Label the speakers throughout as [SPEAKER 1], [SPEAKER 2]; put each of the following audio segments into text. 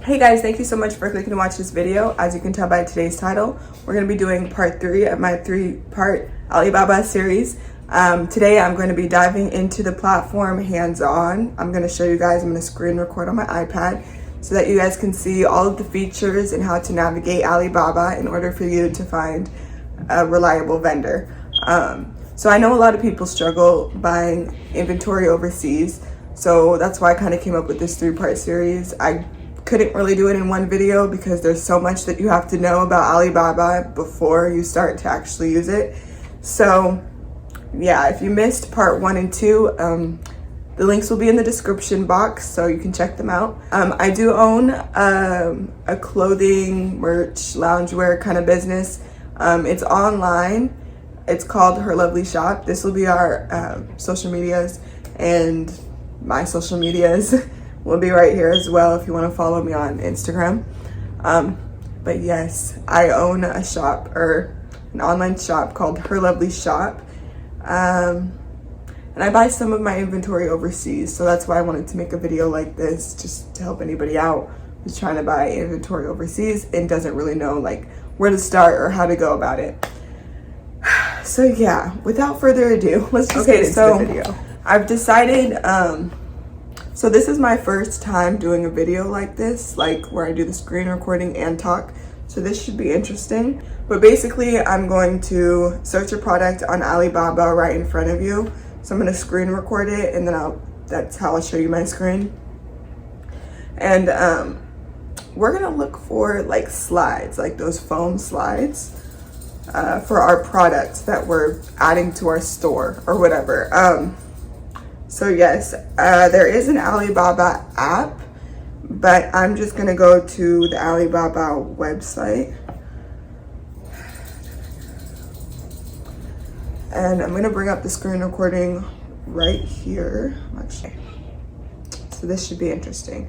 [SPEAKER 1] Hey guys, thank you so much for clicking to watch this video. As you can tell by today's title, we're going to be doing part 3 of my 3-part Alibaba series. Today I'm going to be diving into the platform hands-on. I'm going to show you guys, I'm going to screen record on my iPad so that you guys can see all of the features and how to navigate Alibaba in order for you to find a reliable vendor. So I know a lot of people struggle buying inventory overseas, so that's why I kind of came up with this 3-part series. I couldn't really do it in one video because there's so much that you have to know about Alibaba before you start to actually use it. So yeah, if you missed part 1 and 2, the links will be in the description box so you can check them out. I do own a clothing, merch, loungewear kind of business. It's online. It's called Her Lovely Shop. This will be our social medias, and my social medias will be right here as well if you want to follow me on Instagram. But yes, I own a shop, or an online shop called Her Lovely Shop. And I buy some of my inventory overseas, so that's why I wanted to make a video like this, just to help anybody out who's trying to buy inventory overseas and doesn't really know like where to start or how to go about it. So yeah, without further ado, let's just get into the video. I've decided, so this is my first time doing a video like this, like where I do the screen recording and talk. So this should be interesting. But basically, I'm going to search a product on Alibaba right in front of you. So I'm going to screen record it, and then that's how I'll show you my screen. And we're going to look for like slides, like those foam slides for our products that we're adding to our store or whatever. So yes, there is an Alibaba app, but I'm just gonna go to the Alibaba website. And I'm gonna bring up the screen recording right here, actually. So this should be interesting.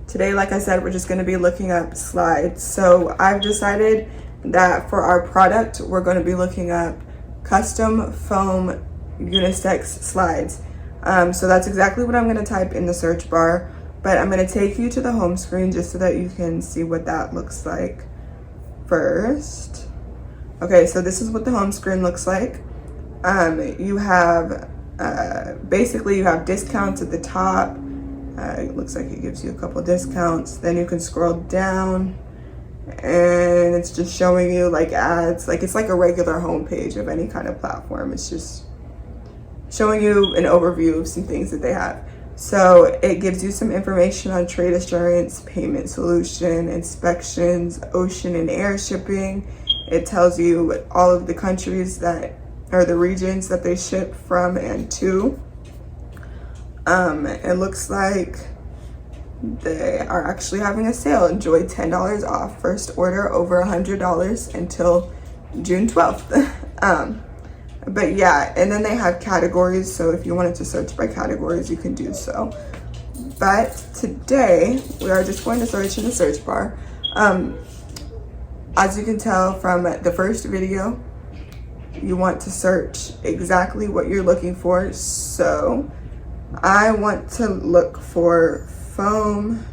[SPEAKER 1] Today, like I said, we're just gonna be looking up slides. So I've decided that for our product, we're gonna be looking up custom foam unisex slides. So that's exactly what I'm going to type in the search bar, but I'm going to take you to the home screen just so that you can see what that looks like first. Okay, so this is what the home screen looks like. You have, basically you have discounts at the top. It looks like it gives you a couple discounts. Then you can scroll down and it's just showing you like ads. Like it's like a regular home page of any kind of platform. It's just showing you an overview of some things that they have. So it gives you some information on trade assurance, payment solution, inspections, ocean and air shipping. It tells you all of the countries that, or the regions that they ship from and to. It looks like they are actually having a sale. Enjoy $10 off first order over $100 until June 12th. But yeah, and then they have categories, so if you wanted to search by categories, you can do so. But today, we are just going to search in the search bar. As you can tell from the first video, you want to search exactly what you're looking for. So I want to look for foam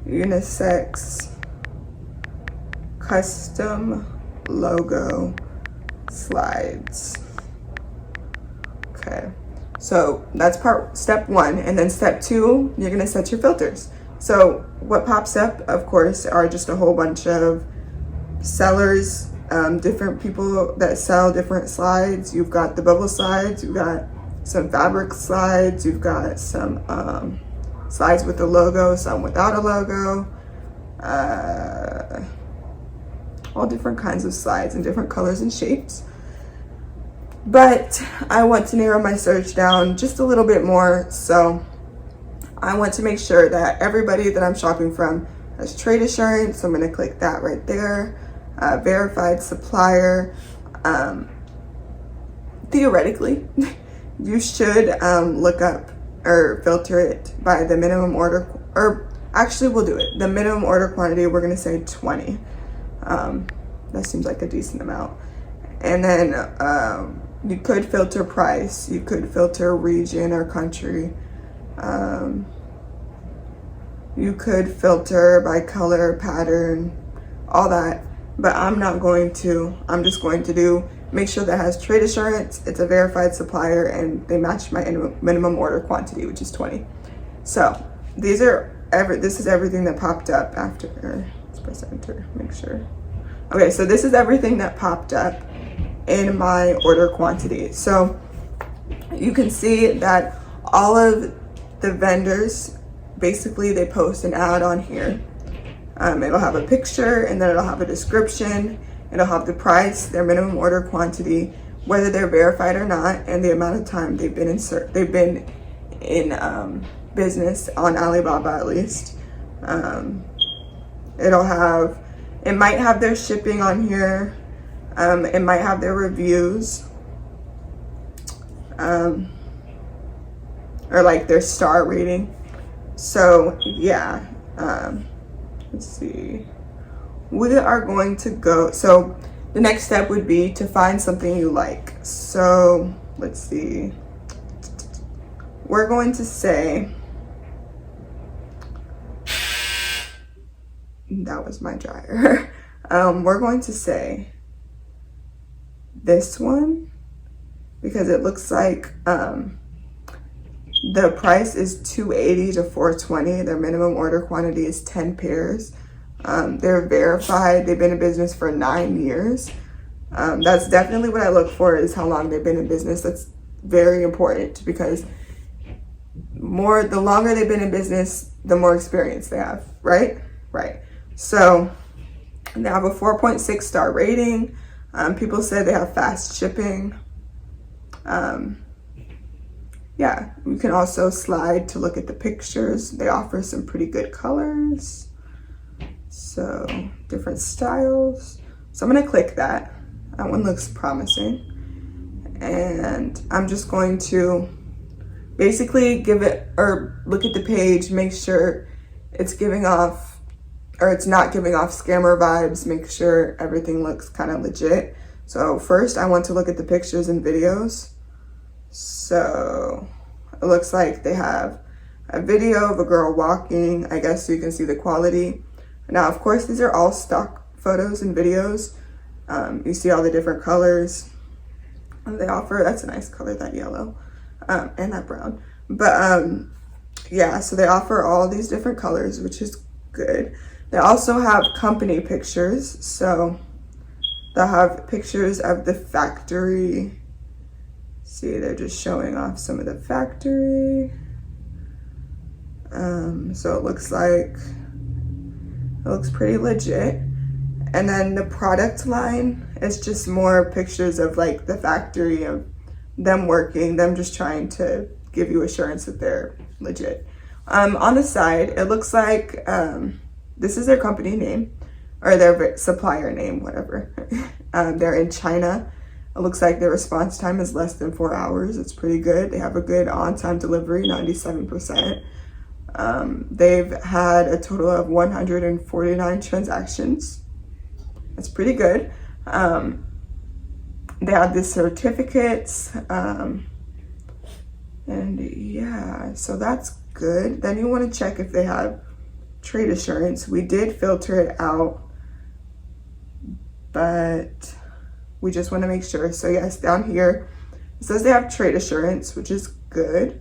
[SPEAKER 1] unisex custom logo slides. Okay, so that's step 1, and then step 2, you're gonna set your filters. So what pops up, of course, are just a whole bunch of sellers, different people that sell different slides. You've got the bubble slides, you've got some fabric slides, you've got some slides with a logo, some without a logo, all different kinds of slides in different colors and shapes. But I want to narrow my search down just a little bit more. So I want to make sure that everybody that I'm shopping from has trade assurance. So I'm going to click that right there. Verified supplier. Theoretically, you should look up or filter it by the minimum order, or actually we'll do it. The minimum order quantity, we're going to say 20. That seems like a decent amount. And then you could filter price, you could filter region or country. You could filter by color, pattern, all that, but I'm not going to. I'm just going to make sure that it has trade assurance, it's a verified supplier, and they match my minimum order quantity, which is 20. So this is everything that popped up after. Let's press enter, make sure. Okay, so this is everything that popped up in my order quantity. So you can see that all of the vendors, basically they post an ad on here. It'll have a picture, and then it'll have a description. It'll have the price, their minimum order quantity, whether they're verified or not, and the amount of time they've been in business on Alibaba, at least. It might have their shipping on here. It might have their reviews, or like their star rating. So yeah, let's see. We are going to go, so the next step would be to find something you like. So let's see. We're going to say, that was my dryer. We're going to say this one, because it looks like the price is $280 to $420. Their minimum order quantity is 10 pairs. They're verified. They've been in business for 9 years. That's definitely what I look for, is how long they've been in business. That's very important, because the longer they've been in business, the more experience they have, right? Right. So they have a 4.6 star rating. People say they have fast shipping. Yeah, you can also slide to look at the pictures. They offer some pretty good colors. So different styles. So I'm gonna click that. That one looks promising. And I'm just going to basically look at the page, make sure it's giving off, or it's not giving off scammer vibes, make sure everything looks kind of legit. So first I want to look at the pictures and videos. So it looks like they have a video of a girl walking, I guess, so you can see the quality. Now, of course, these are all stock photos and videos. You see all the different colors they offer. That's a nice color, that yellow, and that brown. But yeah, so they offer all these different colors, which is good. They also have company pictures. So they'll have pictures of the factory. See, they're just showing off some of the factory. So it looks pretty legit. And then the product line is just more pictures of like the factory, of them working, them just trying to give you assurance that they're legit. On the side, it looks like this is their company name, or their supplier name, whatever. They're in China. It looks like their response time is less than 4 hours. It's pretty good. They have a good on-time delivery, 97%. They've had a total of 149 transactions. That's pretty good. They have the certificates. And yeah, so that's good. Then you want to check if they have trade assurance. We did filter it out, but we just want to make sure. So yes, down here, it says they have trade assurance, which is good.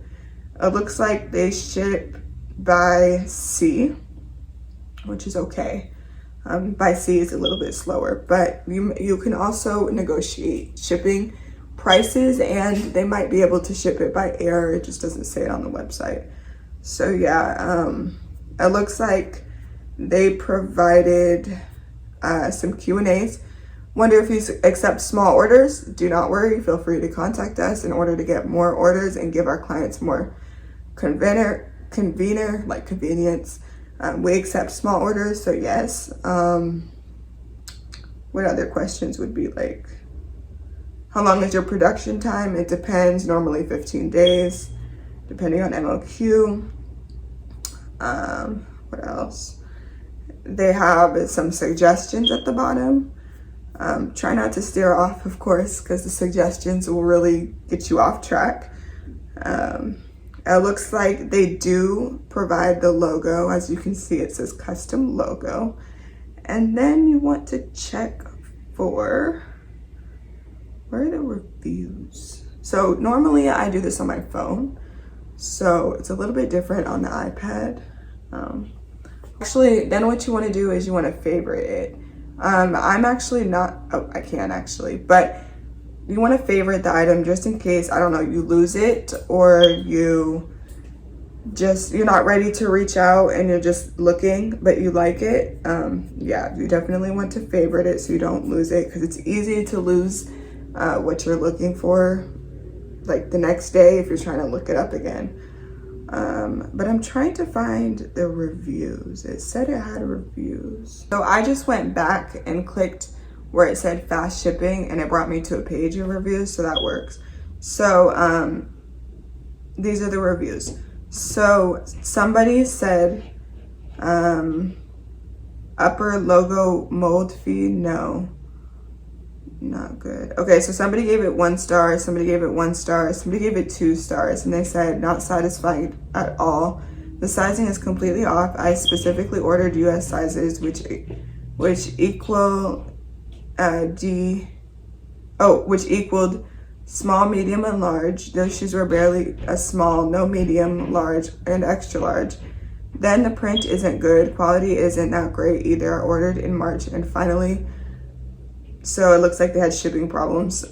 [SPEAKER 1] It looks like they ship by sea, which is okay. By sea is a little bit slower, but you can also negotiate shipping prices, and they might be able to ship it by air. It just doesn't say it on the website. So yeah, it looks like they provided some Q&As. Wonder if you accept small orders? Do not worry, feel free to contact us in order to get more orders and give our clients more convenience. We accept small orders, so yes. What other questions would be like, how long is your production time? It depends, normally 15 days, depending on MOQ. What else? They have some suggestions at the bottom. Try not to steer off, of course, because the suggestions will really get you off track. It looks like they do provide the logo. As you can see, it says custom logo. And then you want to check for, where are the reviews? So normally I do this on my phone, so it's a little bit different on the iPad. Actually, then what you want to do is you want to favorite it. I'm actually not, oh, I can actually, but you want to favorite the item just in case, I don't know, you lose it, or you're not ready to reach out and you're just looking, but you like it. Yeah, you definitely want to favorite it so you don't lose it, because it's easy to lose what you're looking for like the next day if you're trying to look it up again. But I'm trying to find the reviews. It said it had reviews. So I just went back and clicked where it said fast shipping, and it brought me to a page of reviews, so that works. So these are the reviews. So somebody said upper logo mold fee, no, not good. Okay, so somebody gave it 1 star, somebody gave it 1 star, somebody gave it 2 stars, and they said not satisfied at all. The sizing is completely off. I specifically ordered US sizes, which equaled small, medium, and large. Those shoes were barely a small, no medium, large, and extra large. Then the print isn't good. Quality isn't that great either. I ordered in March, and finally, so it looks like they had shipping problems.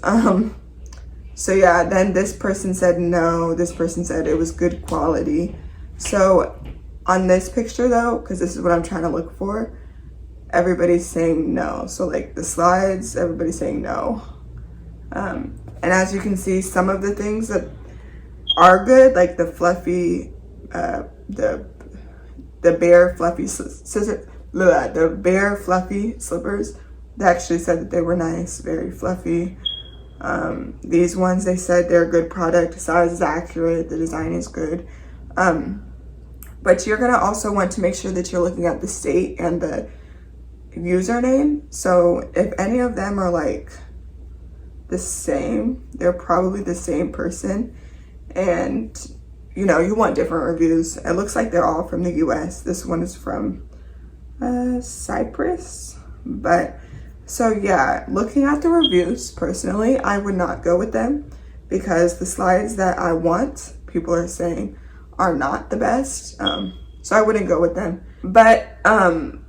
[SPEAKER 1] So yeah, then this person said no. This person said it was good quality. So on this picture though, because this is what I'm trying to look for, everybody's saying no. So like the slides, everybody's saying no. And as you can see, some of the things that are good, like the fluffy, the bare fluffy scissors, the bare fluffy slippers, they actually said that they were nice, very fluffy. These ones, they said they're a good product, size is accurate, the design is good. But you're gonna also want to make sure that you're looking at the state and the username. So if any of them are like the same, they're probably the same person. And you know, you want different reviews. It looks like they're all from the US. This one is from Cyprus. But so yeah, looking at the reviews, personally, I would not go with them, because the slides that I want, people are saying, are not the best. So I wouldn't go with them. But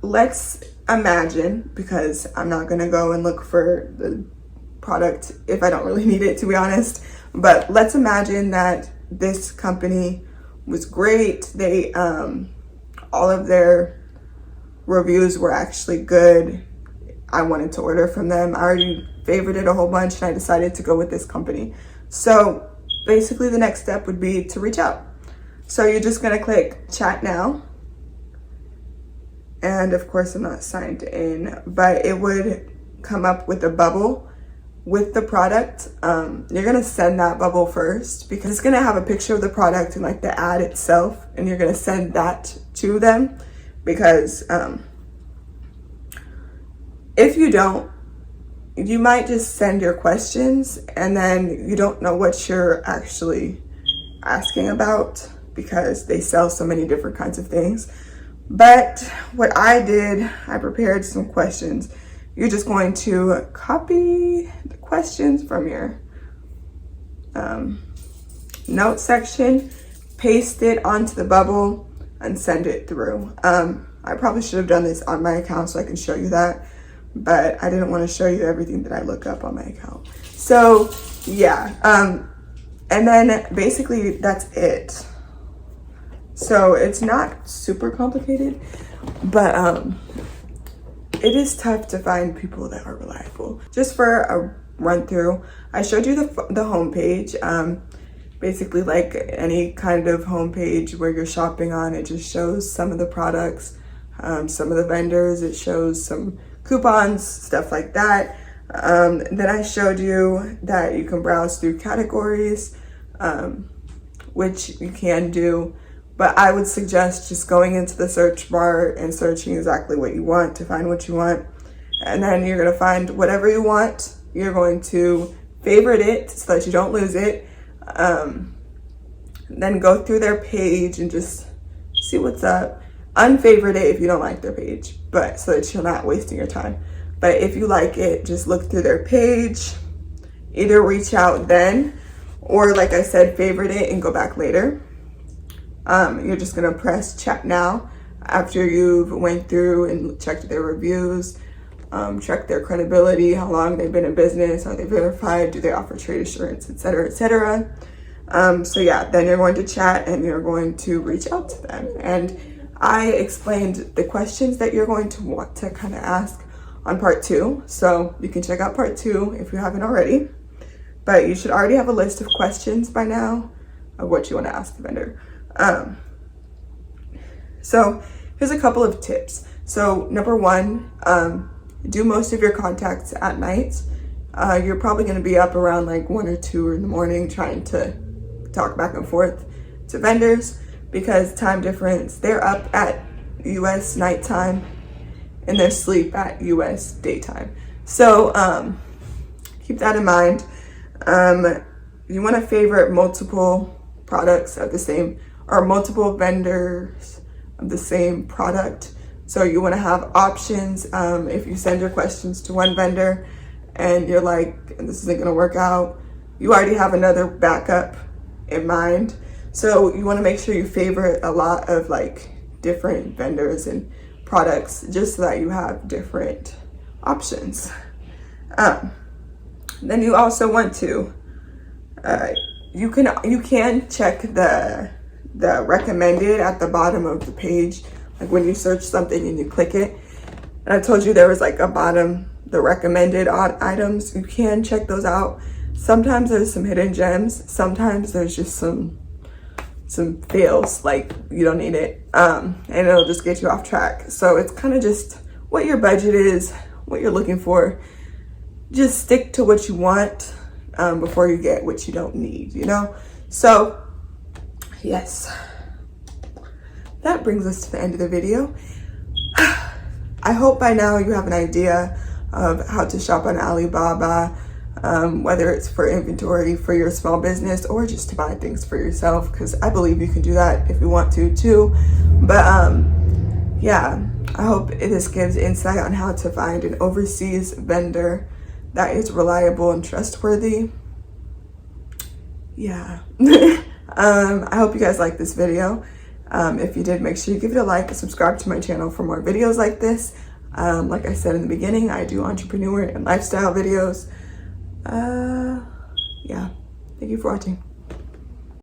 [SPEAKER 1] let's imagine, because I'm not gonna go and look for the product if I don't really need it, to be honest. But let's imagine that this company was great. They all of their reviews were actually good. I wanted to order from them. I already favorited a whole bunch, and I decided to go with this company. So basically the next step would be to reach out. So you're just gonna click chat now. And of course I'm not signed in, but it would come up with a bubble with the product. You're gonna send that bubble first, because it's gonna have a picture of the product and like the ad itself, and you're gonna send that to them, because if you don't, you might just send your questions and then you don't know what you're actually asking about, because they sell so many different kinds of things. But what I did, I prepared some questions. You're just going to copy the questions from your note section, paste it onto the bubble, and send it through. I probably should have done this on my account so I can show you that, but I didn't want to show you everything that I look up on my account. So yeah, and then basically that's it. So it's not super complicated, but it is tough to find people that are reliable. Just for a run through, I showed you the homepage. Basically like any kind of homepage where you're shopping on, it just shows some of the products, some of the vendors, it shows some coupons, stuff like that. Then I showed you that you can browse through categories, which you can do. But I would suggest just going into the search bar and searching exactly what you want to find what you want. And then you're gonna find whatever you want. You're going to favorite it so that you don't lose it. then go through their page and just see what's up. Unfavorite it if you don't like their page, but so that you're not wasting your time. But if you like it, just look through their page, either reach out then, or like I said, favorite it and go back later. You're just gonna press chat now after you've went through and checked their reviews, check their credibility, how long they've been in business, are they verified, do they offer trade assurance, etc., etc. So yeah, then you're going to chat and you're going to reach out to them. And I explained the questions that you're going to want to kind of ask on part 2. So you can check out part 2 if you haven't already. But you should already have a list of questions by now of what you want to ask the vendor. So here's a couple of tips. So number 1, do most of your contacts at night. You're probably going to be up around like 1 or 2 in the morning trying to talk back and forth to vendors, because time difference, they're up at US nighttime and they're asleep at US daytime. So keep that in mind. You want to favorite multiple products of the same, or multiple vendors of the same product. So you want to have options. If you send your questions to one vendor and you're like, this isn't going to work out, you already have another backup in mind. So you want to make sure you favorite a lot of like different vendors and products, just so that you have different options. Then you also want to, you can check the recommended at the bottom of the page, like when you search something and you click it. And I told you there was like a bottom, the recommended items. You can check those out. Sometimes there's some hidden gems. Sometimes there's just some fails, like you don't need it, and it'll just get you off track. So it's kind of just what your budget is, what you're looking for. Just stick to what you want before you get what you don't need, you know? So yes, that brings us to the end of the video. I hope by now you have an idea of how to shop on Alibaba, whether it's for inventory for your small business or just to buy things for yourself, because I believe you can do that if you want to too. But yeah, I hope this gives insight on how to find an overseas vendor that is reliable and trustworthy. Yeah. I hope you guys liked this video. If you did, make sure you give it a like and subscribe to my channel for more videos like this. Like I said in the beginning, I do entrepreneur and lifestyle videos. Yeah, thank you for watching.